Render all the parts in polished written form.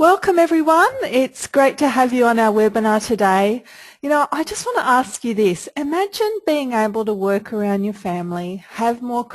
Welcome everyone. It's great to have you on our webinar today. I just want to ask you this. Imagine being able to work around your family, have more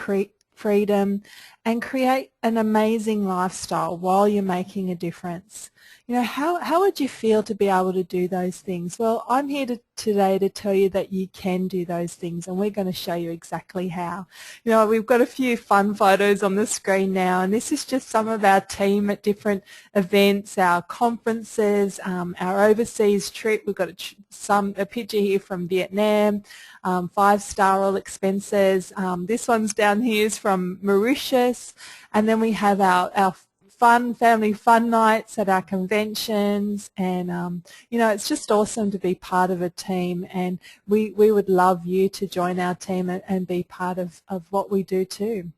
freedom and create an amazing lifestyle while you're making a difference. How would you feel to be able to do those things? Well, I'm here today to tell you that you can do those things, and we're going to show you exactly how. We've got a few fun photos on the screen now, and this is just some of our team at different events, our conferences, our overseas trip. We've got a picture here from Vietnam, 5-star all expenses. This one's down here is from Mauritius, and then we have our family fun nights at our conventions, and it's just awesome to be part of a team, and we would love you to join our team and be part of what we do too.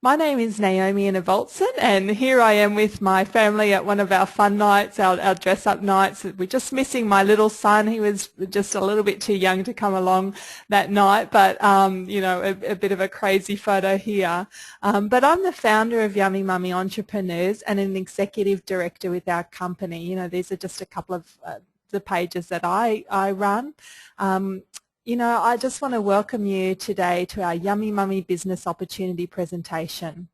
My name is Naomi Inovoltson, and here I am with my family at one of our fun nights, our dress-up nights. We're just missing my little son. He was just a little bit too young to come along that night, but, a bit of a crazy photo here. But I'm the founder of Yummy Mummy Entrepreneurs and an executive director with our company. These are just a couple of the pages that I run. I just want to welcome you today to our Yummy Mummy Business Opportunity presentation.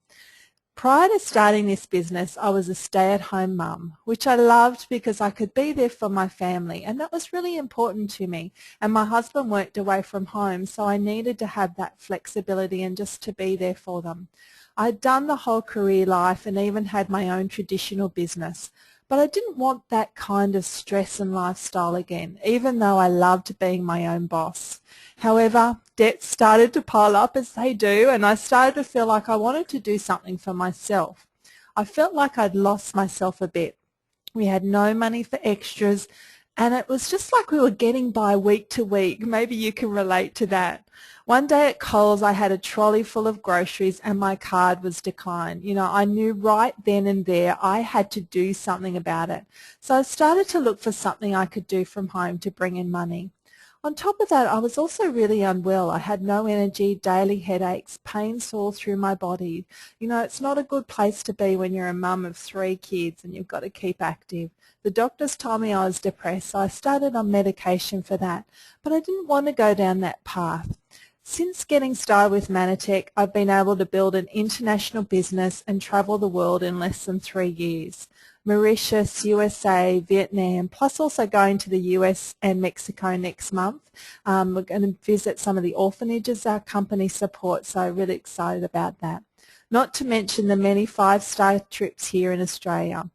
Prior to starting this business, I was a stay-at-home mum, which I loved because I could be there for my family, and that was really important to me. And my husband worked away from home, so I needed to have that flexibility and just to be there for them. I'd done the whole career life and even had my own traditional business. But I didn't want that kind of stress and lifestyle again, even though I loved being my own boss. However, debts started to pile up as they do, and I started to feel like I wanted to do something for myself. I felt like I'd lost myself a bit. We had no money for extras, and it was just like we were getting by week to week. Maybe you can relate to that. One day at Coles, I had a trolley full of groceries and my card was declined. I knew right then and there I had to do something about it. So I started to look for something I could do from home to bring in money. On top of that, I was also really unwell. I had no energy, daily headaches, pains all through my body. It's not a good place to be when you're a mum of 3 kids and you've got to keep active. The doctors told me I was depressed, so I started on medication for that. But I didn't want to go down that path. Since getting started with Manatech, I've been able to build an international business and travel the world in less than 3 years. Mauritius, USA, Vietnam, plus also going to the US and Mexico next month. We're going to visit some of the orphanages our company supports, so I'm really excited about that. Not to mention the many 5-star trips here in Australia.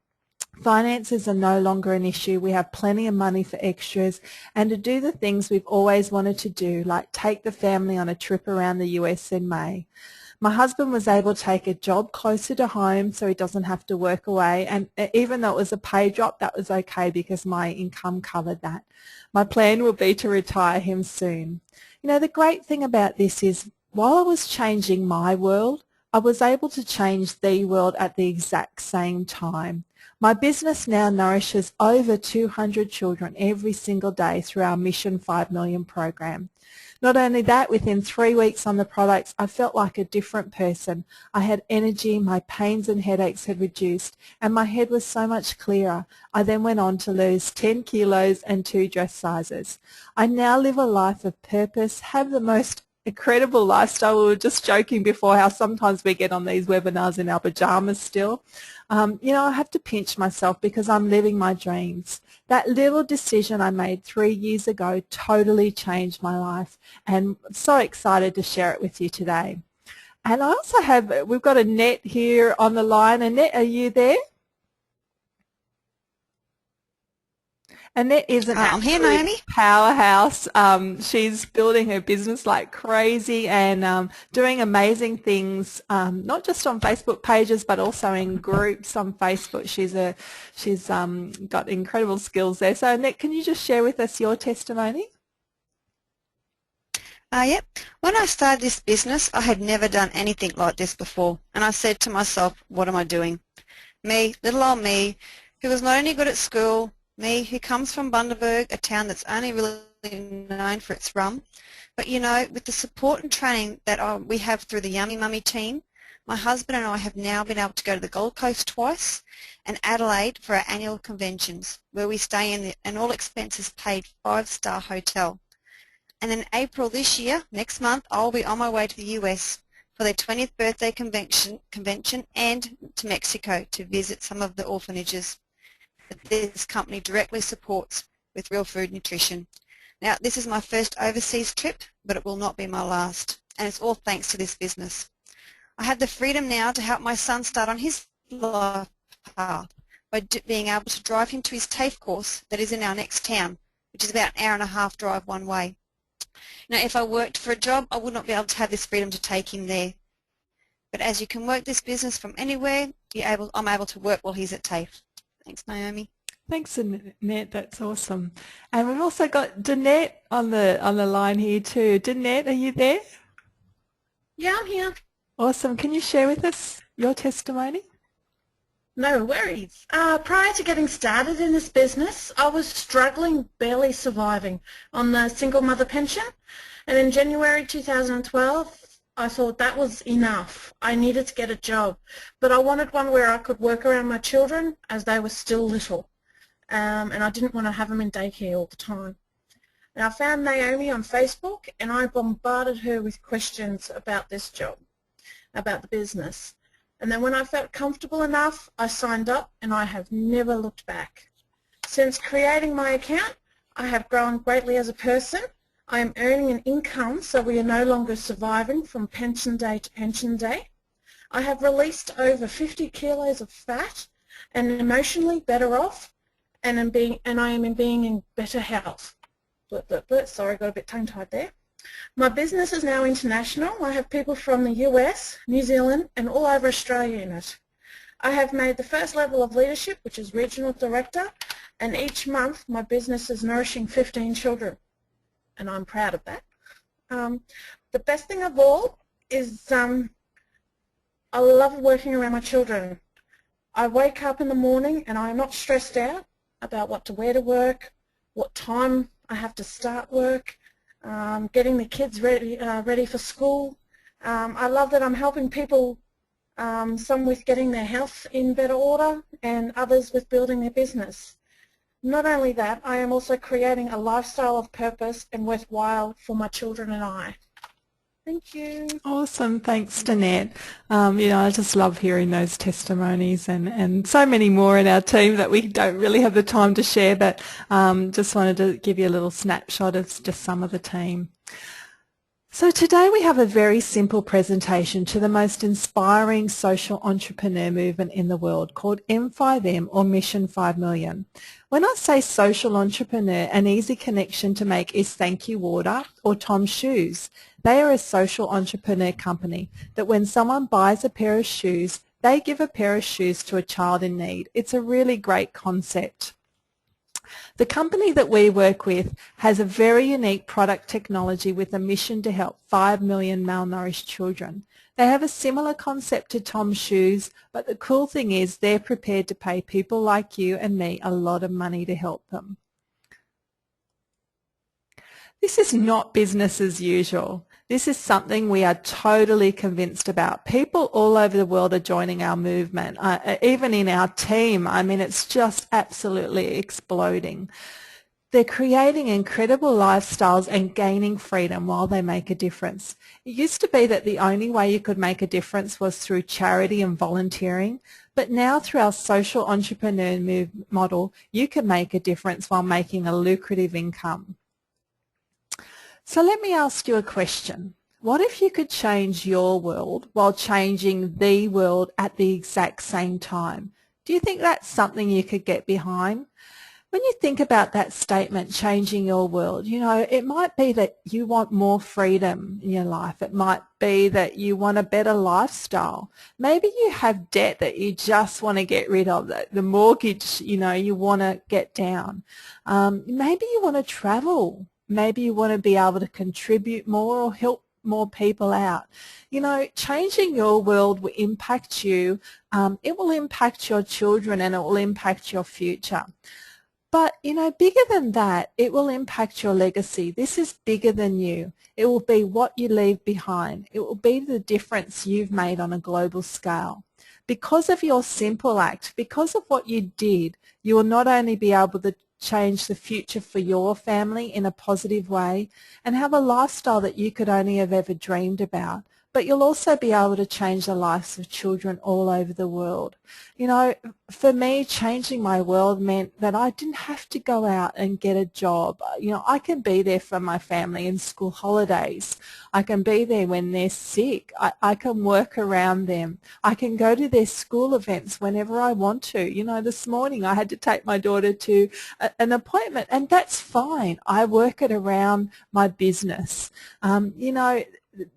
Finances are no longer an issue. We have plenty of money for extras and to do the things we've always wanted to do, like take the family on a trip around the US in May. My husband was able to take a job closer to home so he doesn't have to work away, and even though it was a pay drop, that was okay because my income covered that. My plan will be to retire him soon. The great thing about this is while I was changing my world, I was able to change the world at the exact same time. My business now nourishes over 200 children every single day through our Mission 5 Million program. Not only that, within 3 weeks on the products, I felt like a different person. I had energy, my pains and headaches had reduced, and my head was so much clearer. I then went on to lose 10 kilos and 2 dress sizes. I now live a life of purpose, have the most incredible lifestyle. We were just joking before how sometimes we get on these webinars in our pajamas still. I have to pinch myself because I'm living my dreams. That little decision I made 3 years ago totally changed my life, and I'm so excited to share it with you today. And I also we've got Annette here on the line. Annette, are you there? Annette is an I'm here, absolute Naomi. powerhouse. She's building her business like crazy and doing amazing things, not just on Facebook pages but also in groups on Facebook. She's got incredible skills there. So Annette, can you just share with us your testimony? Yep. When I started this business, I had never done anything like this before, and I said to myself, what am I doing? Me, little old me, who was not only good at school, me, who comes from Bundaberg, a town that's only really known for its rum, but with the support and training that we have through the Yummy Mummy team, My husband and I have now been able to go to the Gold Coast twice and Adelaide for our annual conventions, where we stay in an all expenses paid 5-star hotel. And in April this year, next month, I'll be on my way to the US for their 20th birthday convention and to Mexico to visit some of the orphanages that this company directly supports with real food nutrition. Now, this is my first overseas trip, but it will not be my last, and it's all thanks to this business. I have the freedom now to help my son start on his life path by being able to drive him to his TAFE course that is in our next town, which is about an hour and a half drive one way. Now, if I worked for a job, I would not be able to have this freedom to take him there. But as you can work this business from anywhere, I'm able to work while he's at TAFE. Thanks, Naomi. Thanks, Annette. That's awesome. And we've also got Danette on the line here too. Danette, are you there? Yeah, I'm here. Awesome. Can you share with us your testimony? No worries. Prior to getting started in this business, I was struggling, barely surviving on the single mother pension. And in January 2012, I thought that was enough. I needed to get a job. But I wanted one where I could work around my children as they were still little. And I didn't want to have them in daycare all the time. And I found Naomi on Facebook, and I bombarded her with questions about this job, about the business. And then when I felt comfortable enough, I signed up, and I have never looked back. Since creating my account, I have grown greatly as a person. I am earning an income, so we are no longer surviving from pension day to pension day. I have released over 50 kilos of fat and emotionally better off, and I am being in better health. Sorry, got a bit tongue-tied there. My business is now international. I have people from the US, New Zealand, and all over Australia in it. I have made the first level of leadership, which is regional director, and each month my business is nourishing 15 children, and I'm proud of that. The best thing of all is I love working around my children. I wake up in the morning and I'm not stressed out about what to wear to work, what time I have to start work, getting the kids ready for school. I love that I'm helping people, some with getting their health in better order and others with building their business. Not only that, I am also creating a lifestyle of purpose and worthwhile for my children and I. Thank you. Awesome. Thanks, Danette. I just love hearing those testimonies and so many more in our team that we don't really have the time to share, but just wanted to give you a little snapshot of just some of the team. So today we have a very simple presentation to the most inspiring social entrepreneur movement in the world called M5M or Mission 5 Million. When I say social entrepreneur, an easy connection to make is Thank You Water or Tom's Shoes. They are a social entrepreneur company that when someone buys a pair of shoes, they give a pair of shoes to a child in need. It's a really great concept. The company that we work with has a very unique product technology with a mission to help 5 million malnourished children. They have a similar concept to Tom's Shoes, but the cool thing is they're prepared to pay people like you and me a lot of money to help them. This is not business as usual. This is something we are totally convinced about. People all over the world are joining our movement, even in our team. I mean, it's just absolutely exploding. They're creating incredible lifestyles and gaining freedom while they make a difference. It used to be that the only way you could make a difference was through charity and volunteering, but now through our social entrepreneur model, you can make a difference while making a lucrative income. So let me ask you a question. What if you could change your world while changing the world at the exact same time? Do you think that's something you could get behind? When you think about that statement, changing your world, it might be that you want more freedom in your life. It might be that you want a better lifestyle. Maybe you have debt that you just want to get rid of, the mortgage, you want to get down. Maybe you want to travel. Maybe you want to be able to contribute more or help more people out. Changing your world will impact you. It will impact your children and it will impact your future. But, bigger than that, it will impact your legacy. This is bigger than you. It will be what you leave behind. It will be the difference you've made on a global scale. Because of your simple act, because of what you did, you will not only be able to change the future for your family in a positive way and have a lifestyle that you could only have ever dreamed about, but you'll also be able to change the lives of children all over the world. For me, changing my world meant that I didn't have to go out and get a job. I can be there for my family in school holidays. I can be there when they're sick. I can work around them. I can go to their school events whenever I want to. This morning I had to take my daughter to an appointment, and that's fine. I work it around my business.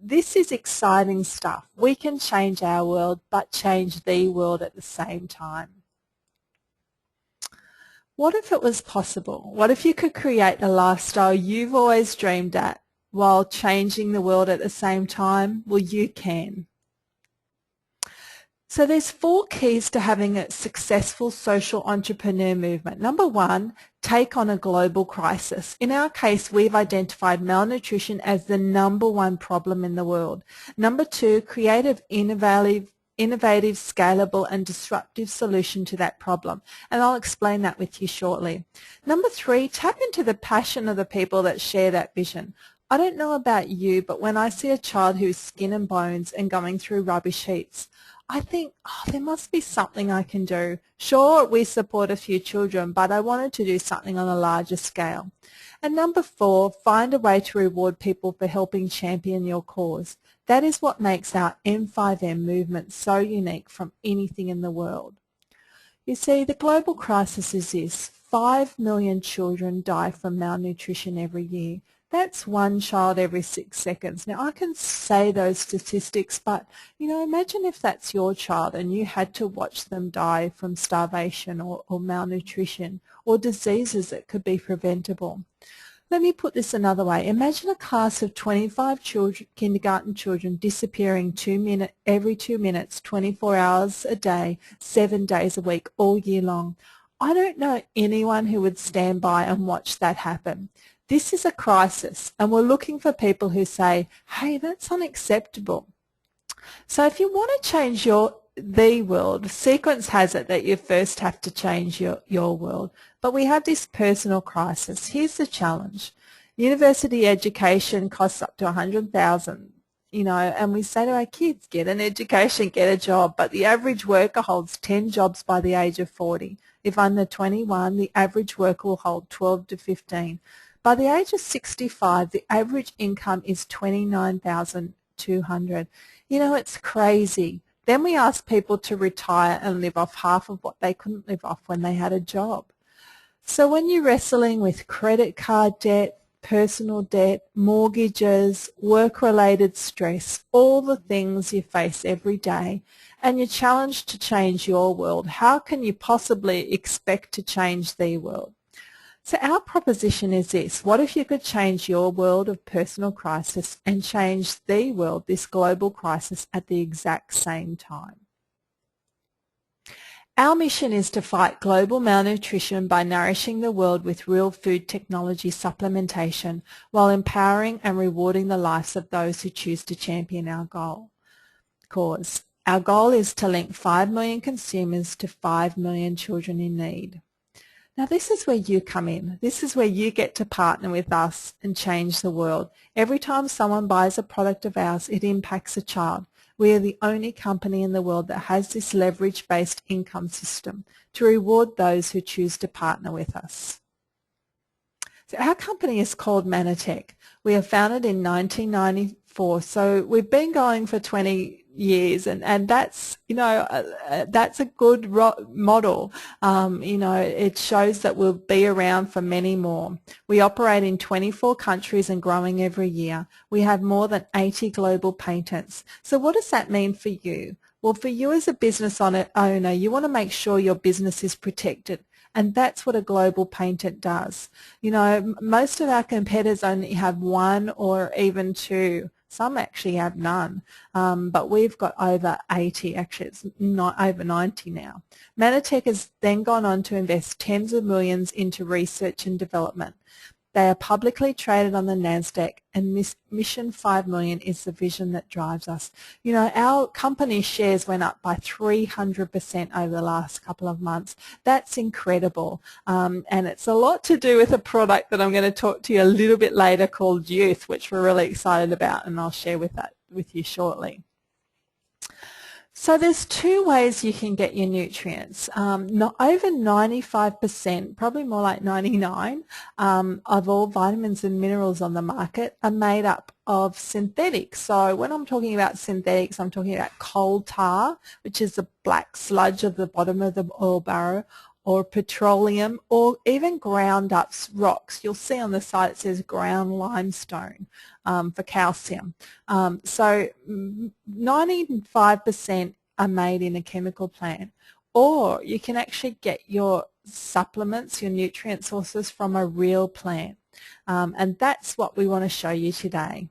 This is exciting stuff. We can change our world, but change the world at the same time. What if it was possible? What if you could create the lifestyle you've always dreamed at while changing the world at the same time? Well, you can. So there's 4 keys to having a successful social entrepreneur movement. Number 1, take on a global crisis. In our case, we've identified malnutrition as the number 1 problem in the world. Number 2, creative, innovative, scalable and disruptive solution to that problem. And I'll explain that with you shortly. Number 3, tap into the passion of the people that share that vision. I don't know about you, but when I see a child who's skin and bones and going through rubbish heaps, I think, there must be something I can do. Sure, we support a few children, but I wanted to do something on a larger scale. And number 4, find a way to reward people for helping champion your cause. That is what makes our M5M movement so unique from anything in the world. You see, the global crisis is this: 5 million children die from malnutrition every year. That's 1 child every 6 seconds. Now, I can say those statistics, but, imagine if that's your child and you had to watch them die from starvation or malnutrition or diseases that could be preventable. Let me put this another way. Imagine a class of 25 kindergarten children disappearing every 2 minutes, 24 hours a day, 7 days a week, all year long. I don't know anyone who would stand by and watch that happen. This is a crisis, and we're looking for people who say, hey, that's unacceptable. So if you want to change the world, sequence has it that you first have to change your world. But we have this personal crisis. Here's the challenge. University education costs up to $100,000, and we say to our kids, get an education, get a job, but the average worker holds 10 jobs by the age of 40. If under 21, the average worker will hold 12 to 15. By the age of 65, the average income is $29,200. It's crazy. Then we ask people to retire and live off half of what they couldn't live off when they had a job. So when you're wrestling with credit card debt, personal debt, mortgages, work-related stress, all the things you face every day, and you're challenged to change your world, how can you possibly expect to change the world? So our proposition is this: what if you could change your world of personal crisis and change the world, this global crisis, at the exact same time? Our mission is to fight global malnutrition by nourishing the world with real food technology supplementation while empowering and rewarding the lives of those who choose to champion our cause. Our goal is to link 5 million consumers to 5 million children in need. Now this is where you come in. This is where you get to partner with us and change the world. Every time someone buys a product of ours, it impacts a child. We are the only company in the world that has this leverage-based income system to reward those who choose to partner with us. So our company is called Mannatech. We were founded in 1994, so we've been going for 20 years, and that's that's a good model. It shows that we'll be around for many more. We operate in 24 countries and growing every year. We have more than 80 global patents. So what does that mean for you? Well, for you as a business owner, you want to make sure your business is protected. And that's what a global patent does. Most of our competitors only have 1 or even 2 Some actually have none, but we've got over 80, actually it's not over 90 now. Mannatech has then gone on to invest tens of millions into research and development. They are publicly traded on the NASDAQ, and Mission 5 million is the vision that drives us. You know, our company shares went up by 300% over the last couple of months. That's incredible, and it's a lot to do with a product that I'm going to talk to you a little bit later called Youth, which we're really excited about, and I'll share with you shortly. So there's two ways you can get your nutrients. Over 95%, probably more like 99, of all vitamins and minerals on the market are made up of synthetics. So when I'm talking about synthetics, I'm talking about coal tar, which is the black sludge at the bottom of the oil barrel, or petroleum, or even ground up rocks. You'll see on the side it says ground limestone for calcium. So 95% are made in a chemical plant, or you can actually get your supplements, your nutrient sources from a real plant, and that's what we want to show you today.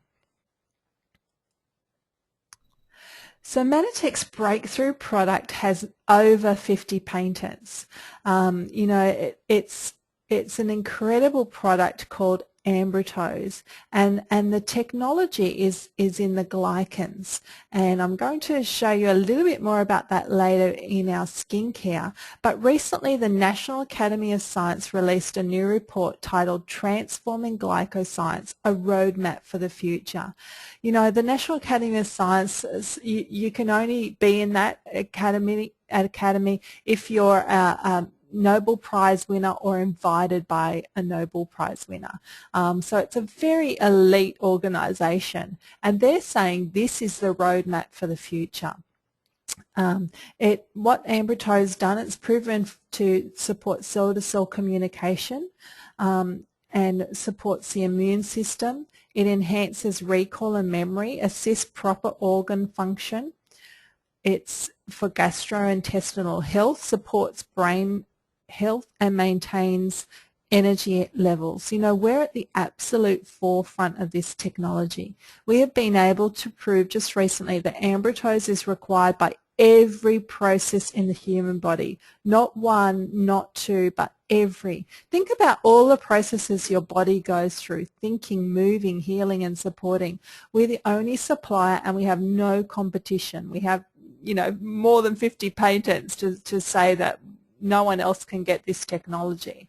So Mannatech's breakthrough product has over 50 patents. You know, it's an incredible product called Ambritose, and the technology is in the glycans, and I'm going to show you a little bit more about that later in our skincare. But recently the National Academy of Science released a new report titled Transforming Glycoscience, a Roadmap for the Future. You know, the National Academy of Science, you can only be in that academy if you're a Nobel Prize winner or invited by a Nobel Prize winner. So it's a very elite organization, and they're saying this is the roadmap for the future. What Ambritose has done, it's proven to support cell-to-cell communication and supports the immune system. It enhances recall and memory, assists proper organ function. It's for gastrointestinal health, supports brain health, and maintains energy levels. You know, we're at the absolute forefront of this technology. We have been able to prove just recently that Ambritose is required by every process in the human body, not one, not two, but every. Think about all the processes your body goes through: thinking, moving, healing, and supporting. We're the only supplier, and we have no competition. We have, you know, more than 50 patents to say that no one else can get this technology.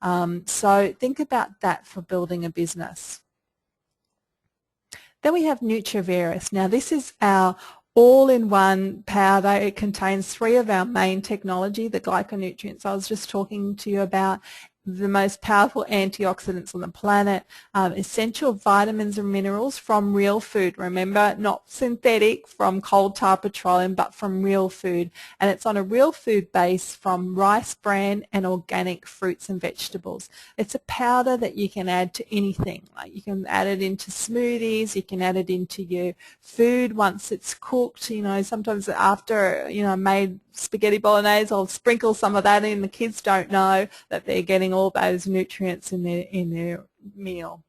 So think about that for building a business. Then we have Nutravirus. Now this is our all-in-one powder. It contains 3 of our main technology, the glyconutrients I was just talking to you about, the most powerful antioxidants on the planet, essential vitamins and minerals from real food. Remember, not synthetic from coal tar petroleum, but from real food. And it's on a real food base from rice bran and organic fruits and vegetables. It's a powder that you can add to anything. Like you can add it into smoothies, you can add it into your food once it's cooked. You know, sometimes after, you know, I made spaghetti bolognese, I'll sprinkle some of that in. The kids don't know that they're getting all those nutrients in their meal.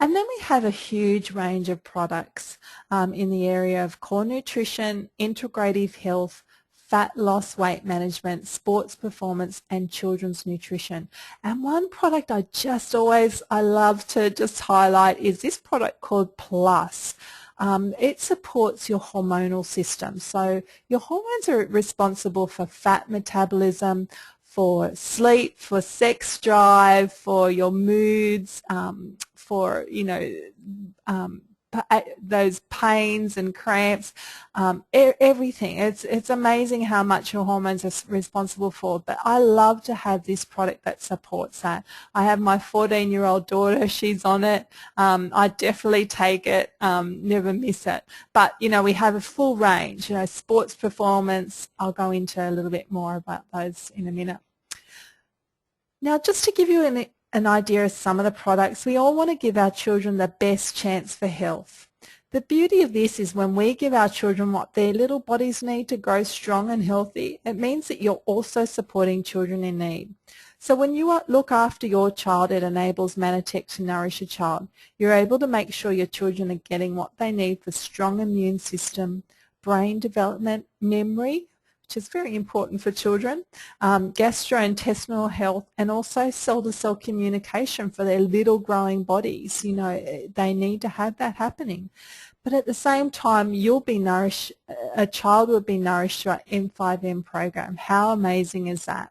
And then we have a huge range of products in the area of core nutrition, integrative health, fat loss, weight management, sports performance, and children's nutrition. And one product I love to just highlight is this product called Plus. It supports your hormonal system. So your hormones are responsible for fat metabolism, for sleep, for sex drive, for your moods, for, you know, those pains and cramps, everything. It's amazing how much your hormones are responsible for, but I love to have this product that supports that. I have my 14-year-old daughter, she's on it. I definitely take it, never miss it. But, you know, we have a full range, you know, sports performance. I'll go into a little bit more about those in a minute. Now, just to give you an idea of some of the products, we all want to give our children the best chance for health. The beauty of this is when we give our children what their little bodies need to grow strong and healthy, it means that you're also supporting children in need. So when you look after your child, it enables Manatech to nourish a child. You're able to make sure your children are getting what they need for strong immune system, brain development, memory, which is very important for children, gastrointestinal health, and also cell-to-cell communication for their little growing bodies. You know, they need to have that happening. But at the same time, you'll be nourished, a child will be nourished through our M5M program. How amazing is that?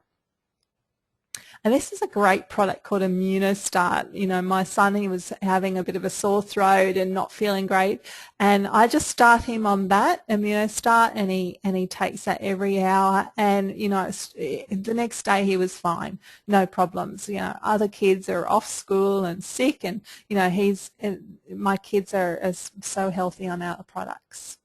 And this is a great product called Immunostart. You know, my son, he was having a bit of a sore throat and not feeling great, and I just start him on that Immunostart, and he takes that every hour, and you know, the next day he was fine, no problems. You know, other kids are off school and sick, and you know, my kids are so healthy on our products.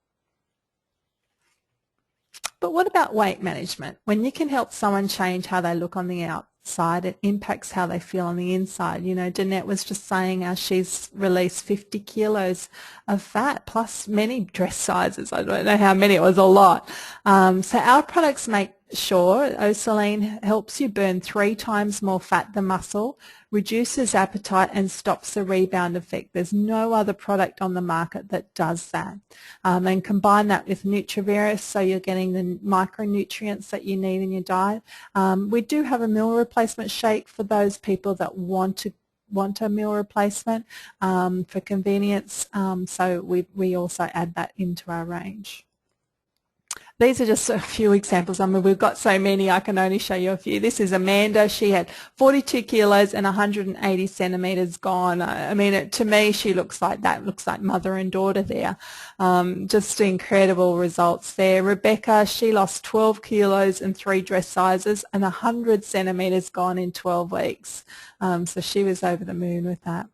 But what about weight management? When you can help someone change how they look on the outside, it impacts how they feel on the inside. You know, Danette was just saying how she's released 50 kilos of fat plus many dress sizes. I don't know how many, it was a lot. So our products make sure Osaline helps you burn 3 times more fat than muscle, reduces appetite, and stops the rebound effect. There's no other product on the market that does that. And combine that with Nutravirus, so you're getting the micronutrients that you need in your diet. We do have a meal replacement shake for those people that want a meal replacement for convenience, so we also add that into our range. These are just a few examples. I mean, we've got so many, I can only show you a few. This is Amanda. She had 42 kilos and 180 centimetres gone. I mean, to me, she looks like that. Looks like mother and daughter there. Just incredible results there. Rebecca, she lost 12 kilos and 3 dress sizes and 100 centimetres gone in 12 weeks. So she was over the moon with that.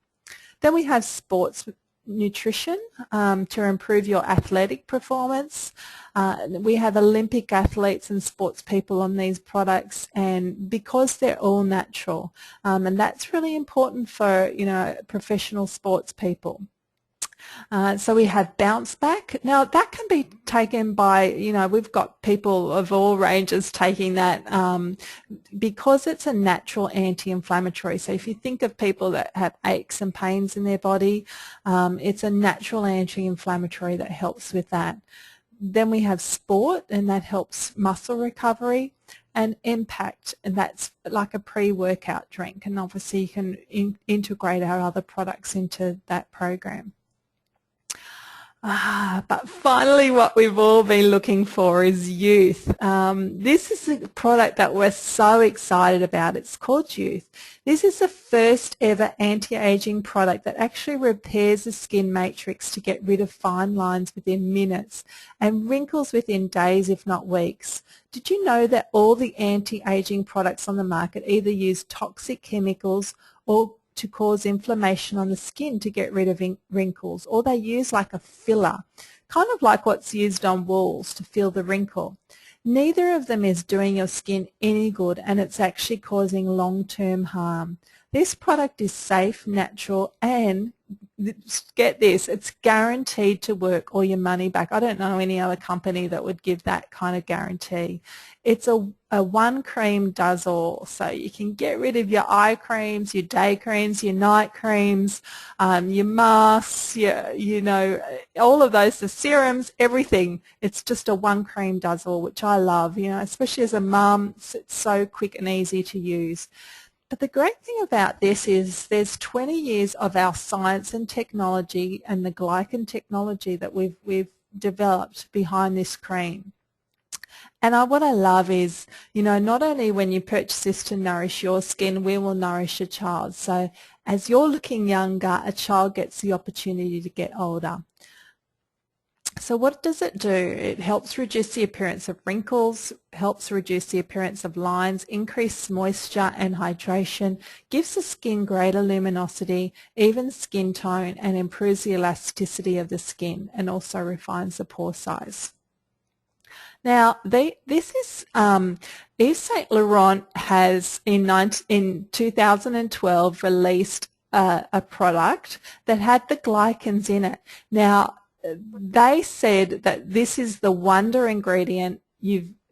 Then we have sports nutrition to improve your athletic performance. We have Olympic athletes and sports people on these products, and because they're all natural, and that's really important for, you know, professional sports people. So we have Bounce Back. Now that can be taken by, you know, we've got people of all ranges taking that because it's a natural anti-inflammatory. So if you think of people that have aches and pains in their body, it's a natural anti-inflammatory that helps with that. Then we have Sport, and that helps muscle recovery, and Impact, and that's like a pre-workout drink, and obviously you can integrate our other products into that program. But finally, what we've all been looking for is Youth. This is a product that we're so excited about. It's called Youth. This is the first ever anti-aging product that actually repairs the skin matrix to get rid of fine lines within minutes and wrinkles within days, if not weeks. Did you know that all the anti-aging products on the market either use toxic chemicals or to cause inflammation on the skin to get rid of wrinkles, or they use like a filler, kind of like what's used on walls to fill the wrinkle? Neither of them is doing your skin any good, and it's actually causing long-term harm. This product is safe, natural, and get this, it's guaranteed to work or your money back. I don't know any other company that would give that kind of guarantee. It's a one cream does all, so you can get rid of your eye creams, your day creams, your night creams, your masks, you know, all of those, the serums, everything. It's just a one cream does all, which I love, you know, especially as a mum. It's so quick and easy to use. But the great thing about this is there's 20 years of our science and technology and the glycan technology that we've developed behind this cream. And what I love is, you know, not only when you purchase this to nourish your skin, we will nourish a child. So as you're looking younger, a child gets the opportunity to get older. So what does it do? It helps reduce the appearance of wrinkles, helps reduce the appearance of lines, increase moisture and hydration, gives the skin greater luminosity, even skin tone, and improves the elasticity of the skin, and also refines the pore size. Now, this is Yves Saint Laurent has in 2012 released a product that had the glycans in it. Now, they said that this is the wonder ingredient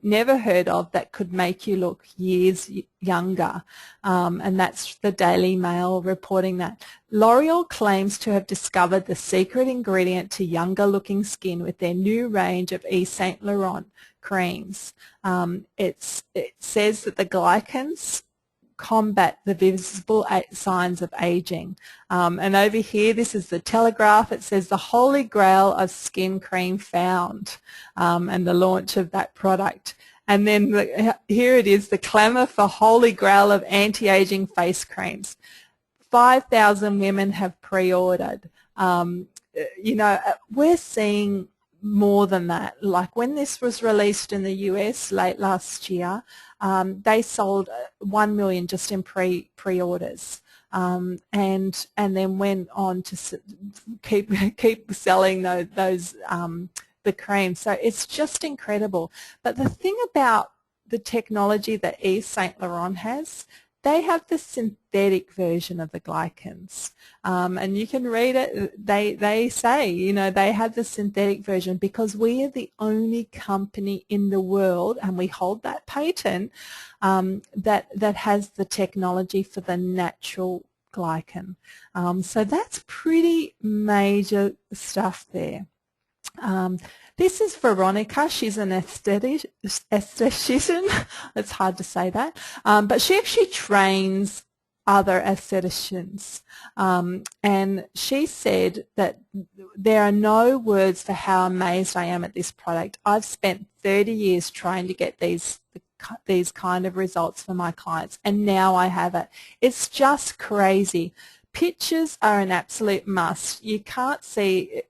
never heard of that could make you look years younger, and that's the Daily Mail reporting that. L'Oreal claims to have discovered the secret ingredient to younger looking skin with their new range of Yves Saint Laurent creams. It says that the glycans combat the visible signs of aging. And over here, this is the Telegraph. It says the holy grail of skin cream found, and the launch of that product. And then here it is, the clamour for holy grail of anti-aging face creams. 5,000 women have pre-ordered. You know, we're seeing more than that. Like when this was released in the US late last year, they sold 1 million just in pre-orders, and then went on to keep selling those the cream. So it's just incredible. But the thing about the technology that Yves Saint Laurent has, they have the synthetic version of the glycans, and you can read it. They say, you know, they have the synthetic version because we are the only company in the world, and we hold that patent, that has the technology for the natural glycan. So that's pretty major stuff there. This is Veronica. She's an esthetician. It's hard to say that. But she actually trains other estheticians. And she said that there are no words for how amazed I am at this product. I've spent 30 years trying to get these kind of results for my clients, and now I have it. It's just crazy. Pictures are an absolute must. You can't see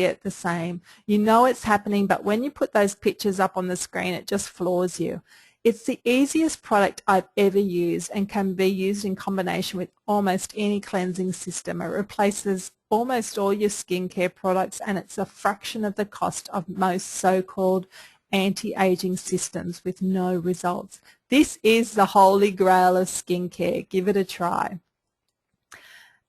it the same. You know it's happening, but when you put those pictures up on the screen, it just floors you. It's the easiest product I've ever used and can be used in combination with almost any cleansing system. It replaces almost all your skincare products, and it's a fraction of the cost of most so-called anti-aging systems with no results. This is the holy grail of skincare. Give it a try.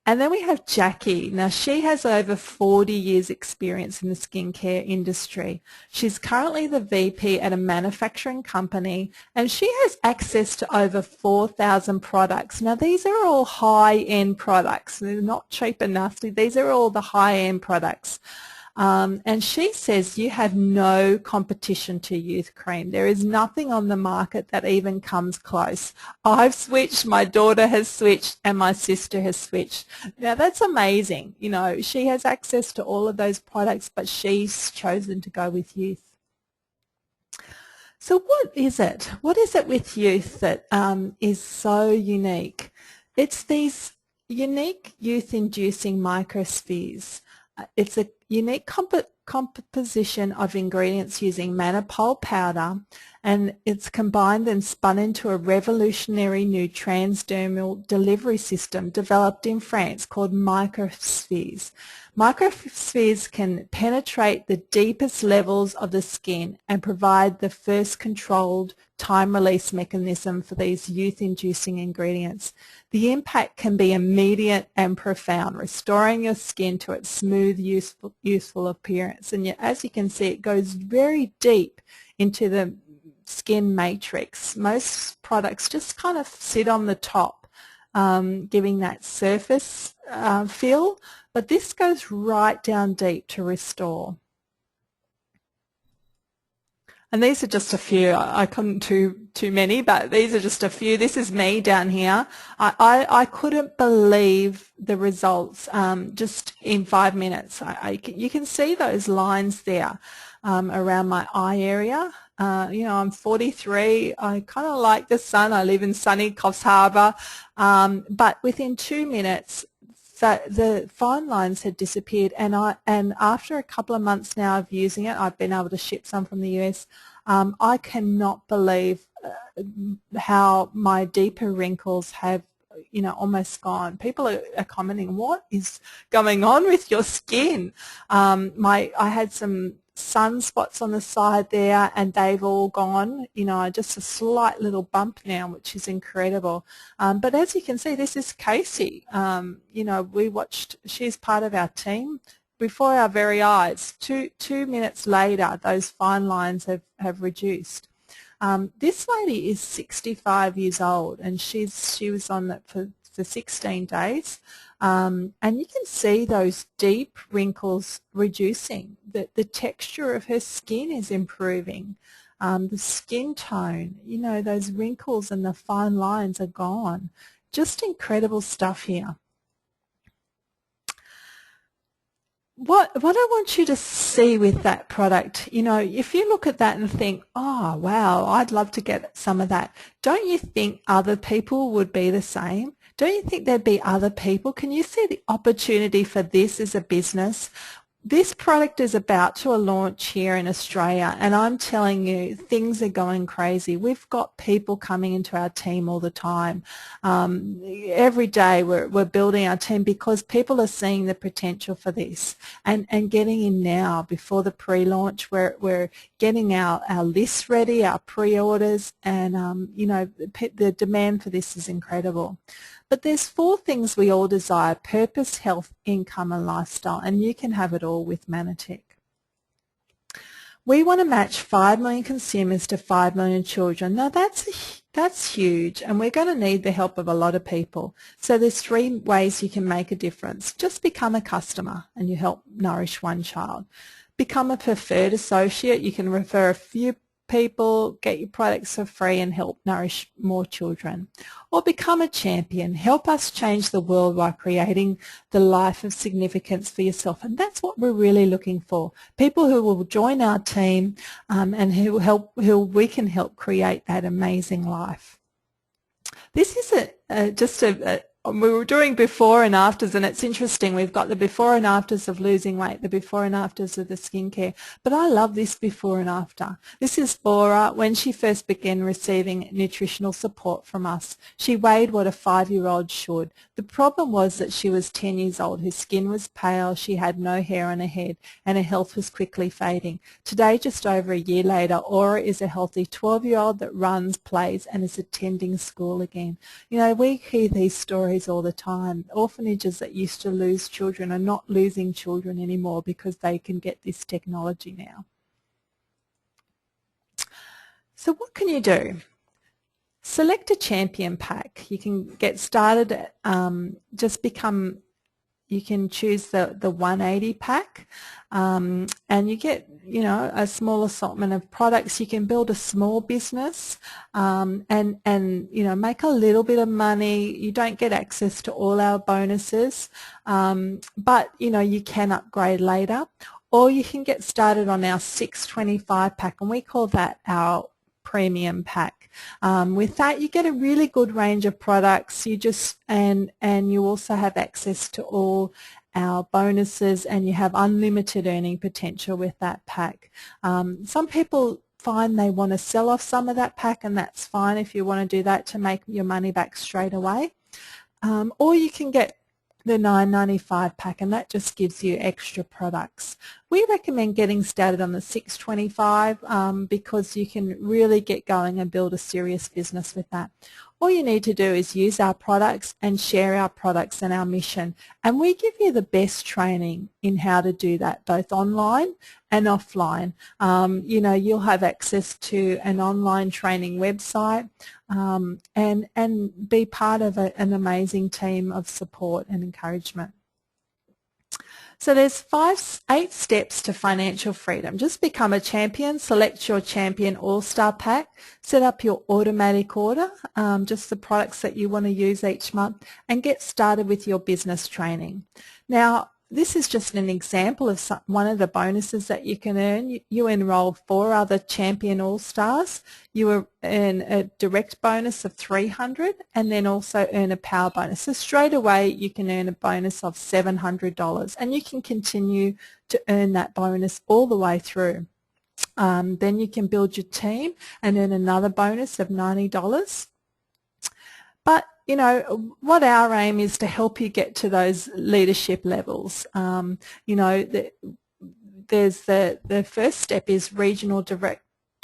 And then we have Jackie. Now, she has over 40 years experience in the skincare industry. She's currently the VP at a manufacturing company, and she has access to over 4,000 products. Now, these are all high-end products. They're not cheap and nasty. These are all the high-end products. And she says you have no competition to Youth Cream. There is nothing on the market that even comes close. I've switched, my daughter has switched, and my sister has switched. Now that's amazing. You know, she has access to all of those products, but she's chosen to go with Youth. So what is it? What is it with Youth that is so unique? It's these unique youth-inducing microspheres. It's a unique composition of ingredients using mannopole powder, and it's combined and spun into a revolutionary new transdermal delivery system developed in France called microspheres. Microspheres can penetrate the deepest levels of the skin and provide the first controlled time-release mechanism for these youth-inducing ingredients. The impact can be immediate and profound, restoring your skin to its smooth, youthful appearance. And as you can see, it goes very deep into the skin matrix. Most products just kind of sit on the top, giving that surface feel, but this goes right down deep to restore. And these are just a few. I couldn't do too many, but these are just a few. This is me down here. I couldn't believe the results just in 5 minutes. You can see those lines there around my eye area. You know, I'm 43. I kind of like the sun. I live in sunny Coffs Harbour. But within 2 minutes, the fine lines had disappeared, and after a couple of months now of using it, I've been able to ship some from the US. I cannot believe how my deeper wrinkles have, you know, almost gone. People are commenting, what is going on with your skin? I had some sunspots on the side there, and they've all gone. You know, just a slight little bump now, which is incredible. But as you can see, this is Casey. You know, she's part of our team. before our very eyes. Two minutes later, those fine lines have reduced. This lady is 65 years old, and she was on that for 16 days. And you can see those deep wrinkles reducing. The texture of her skin is improving. The skin tone, you know, those wrinkles and the fine lines are gone. Just incredible stuff here. What I want you to see with that product, you know, if you look at that and think, oh, wow, I'd love to get some of that, don't you think other people would be the same? Don't you think there'd be other people? Can you see the opportunity for this as a business? This product is about to launch here in Australia, and I'm telling you, things are going crazy. We've got people coming into our team all the time. Every day we're building our team because people are seeing the potential for this and getting in now before the pre-launch. We're getting our lists ready, our pre-orders, and you know, the demand for this is incredible. But there's 4 things we all desire: purpose, health, income, and lifestyle, and you can have it all with Manotick. We want to match 5 million consumers to 5 million children. Now that's huge, and we're going to need the help of a lot of people. So there's 3 ways you can make a difference. Just become a customer and you help nourish 1 child. Become a preferred associate. You can refer a few people, get your products for free and help nourish more children. Or become a champion. Help us change the world by creating the life of significance for yourself. And that's what we're really looking for. People who will join our team and who we can help create that amazing life. This is we were doing before and afters, and it's interesting. We've got the before and afters of losing weight, the before and afters of the skincare. But I love this before and after. This is Laura when she first began receiving nutritional support from us. She weighed what a 5-year-old should. The problem was that she was 10 years old. Her skin was pale, she had no hair on her head, and her health was quickly fading. Today, just over a year later, Aura is a healthy 12-year-old that runs, plays, and is attending school again. You know, we hear these stories all the time. Orphanages that used to lose children are not losing children anymore because they can get this technology now. So what can you do? Select a champion pack. You can get started at, you can choose the 180 pack and you get, you know, a small assortment of products. You can build a small business and you know, make a little bit of money. You don't get access to all our bonuses, but you know, you can upgrade later, or you can get started on our 625 pack, and we call that our premium pack. With that, you get a really good range of products. And you also have access to all our bonuses, and you have unlimited earning potential with that pack. Some people find they want to sell off some of that pack, and that's fine if you want to do that to make your money back straight away. Or you can get the $9.95 pack, and that just gives you extra products. We recommend getting started on the 625 because you can really get going and build a serious business with that. All you need to do is use our products and share our products and our mission, and we give you the best training in how to do that, both online and offline. You know, you'll have access to an online training website and be part of an amazing team of support and encouragement. So there's 8 steps to financial freedom. Just become a champion, select your champion all-star pack, set up your automatic order, just the products that you want to use each month, and get started with your business training. Now, this is just an example of one of the bonuses that you can earn. You enroll 4 other Champion All-Stars. You earn a direct bonus of $300 and then also earn a power bonus. So straight away you can earn a bonus of $700, and you can continue to earn that bonus all the way through. Then you can build your team and earn another bonus of $90. But you know, what our aim is to help you get to those leadership levels. You know, there's the first step is regional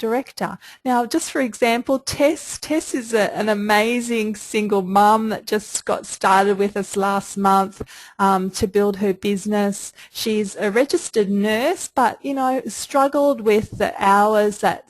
director. Now, just for example, Tess is an amazing single mum that just got started with us last month to build her business. She's a registered nurse, but, you know, struggled with the hours that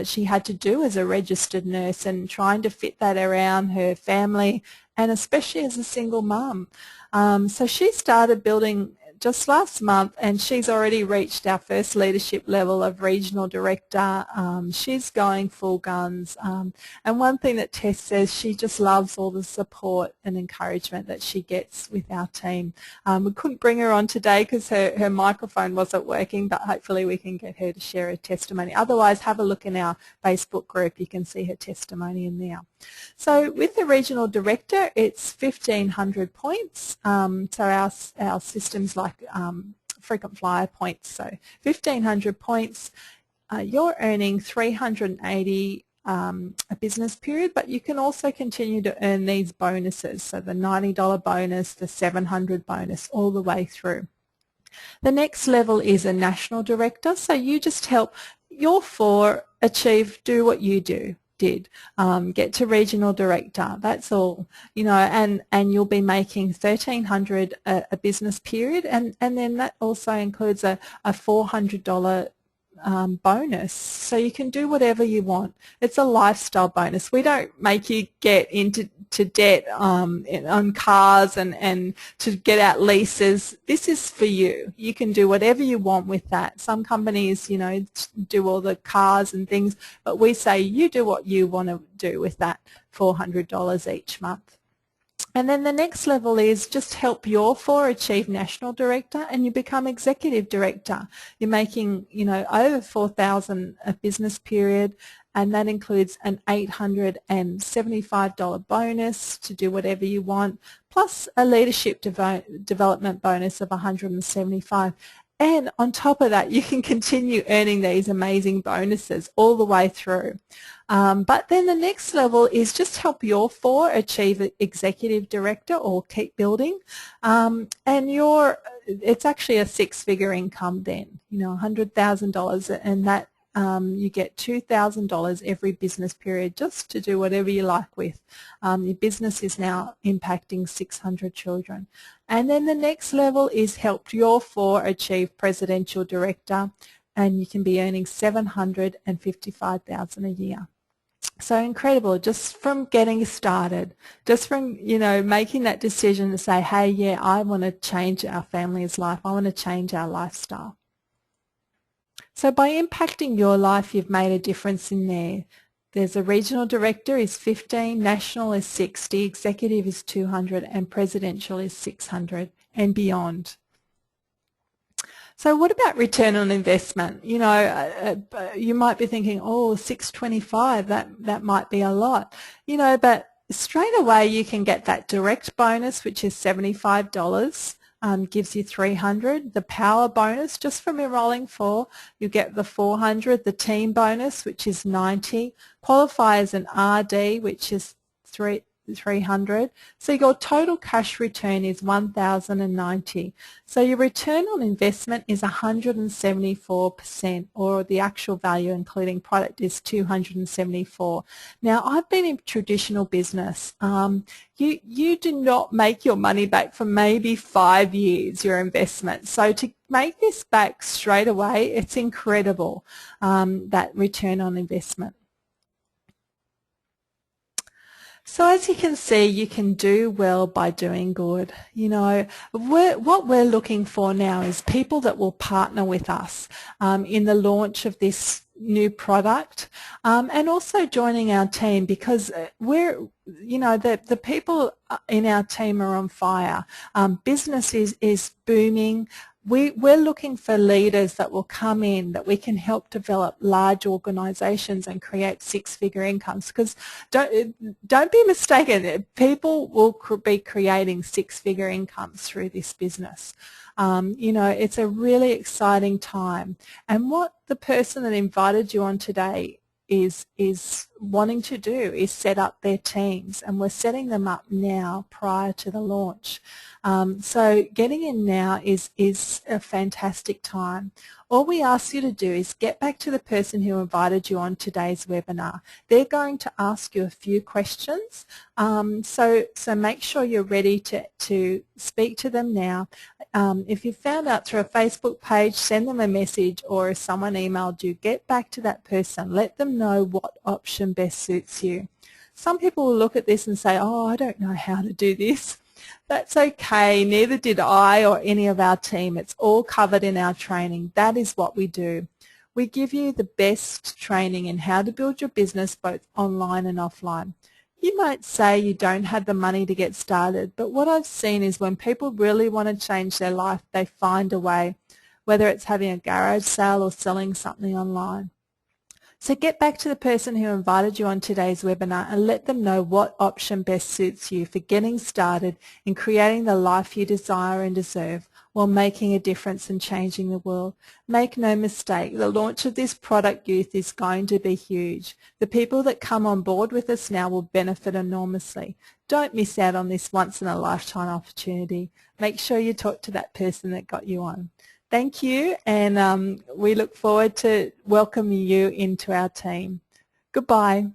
she had to do as a registered nurse and trying to fit that around her family and especially as a single mum. So she started building just last month, and she's already reached our first leadership level of regional director. She's going full guns, and one thing that Tess says, she just loves all the support and encouragement that she gets with our team. We couldn't bring her on today because her microphone wasn't working, but hopefully we can get her to share her testimony. Otherwise, have a look in our Facebook group. You can see her testimony in there. So with the regional director, it's 1,500 points. So our systems like frequent flyer points, so 1,500 points. You're earning 380 a business period, but you can also continue to earn these bonuses, so the $90 bonus, the $700 bonus, all the way through. The next level is a national director, so you just help your 4 do what you did. Get to regional director, that's all, you know, and you'll be making $1,300 a business period, and then that also includes a $400 bonus, so you can do whatever you want. It's a lifestyle bonus. We don't make you get into debt on cars and to get out leases. This is for you. You can do whatever you want with that. Some companies, you know, do all the cars and things, but we say you do what you want to do with that $400 each month. And then the next level is just help your 4 achieve national director, and you become executive director. You're making, you know, over $4,000 a business period, and that includes an $875 bonus to do whatever you want, plus a leadership development bonus of $175. And on top of that, you can continue earning these amazing bonuses all the way through. But then the next level is just help your 4 achieve executive director or keep building. And it's actually a 6-figure income then, you know, $100,000, and that you get $2,000 every business period just to do whatever you like with. Your business is now impacting 600 children. And then the next level is help your 4 achieve presidential director, and you can be earning $755,000 a year. So incredible, just from getting started, just from, you know, making that decision to say, hey, yeah, I want to change our family's life, I want to change our lifestyle. So by impacting your life, you've made a difference in there. There's a regional director is 15, national is 60, executive is 200, and presidential is 600 and beyond. So what about return on investment? You know, you might be thinking, oh, 625, that might be a lot. You know, but straight away you can get that direct bonus, which is $75. Gives you $300. The power bonus, just from enrolling 4, you get the $400. The team bonus, which is $90. Qualify as an RD, which is $300. So your total cash return is $1,090. So your return on investment is 174%, or the actual value including product is 274. Now, I've been in traditional business. You do not make your money back for maybe 5 years, your investment. So to make this back straight away, it's incredible, that return on investment. So as you can see, you can do well by doing good. You know, what we're looking for now is people that will partner with us in the launch of this new product, and also joining our team, because we're, you know, the people in our team are on fire. Business is booming. We're looking for leaders that will come in, that we can help develop large organisations and create 6-figure incomes, because don't be mistaken, people will be creating 6-figure incomes through this business. You know, it's a really exciting time, and what the person that invited you on today is wanting to do is set up their teams, and we're setting them up now prior to the launch. So getting in now is a fantastic time. All we ask you to do is get back to the person who invited you on today's webinar. They're going to ask you a few questions, so make sure you're ready to speak to them now. If you found out through a Facebook page, send them a message, or if someone emailed you, get back to that person. Let them know what option best suits you. Some people will look at this and say, oh, I don't know how to do this. That's okay, neither did I or any of our team. It's all covered in our training. That is what we do. We give you the best training in how to build your business both online and offline. You might say you don't have the money to get started, but what I've seen is when people really want to change their life, they find a way, whether it's having a garage sale or selling something online. So get back to the person who invited you on today's webinar and let them know what option best suits you for getting started in creating the life you desire and deserve while making a difference and changing the world. Make no mistake, the launch of this product, Youth, is going to be huge. The people that come on board with us now will benefit enormously. Don't miss out on this once-in-a-lifetime opportunity. Make sure you talk to that person that got you on. Thank you, and we look forward to welcoming you into our team. Goodbye.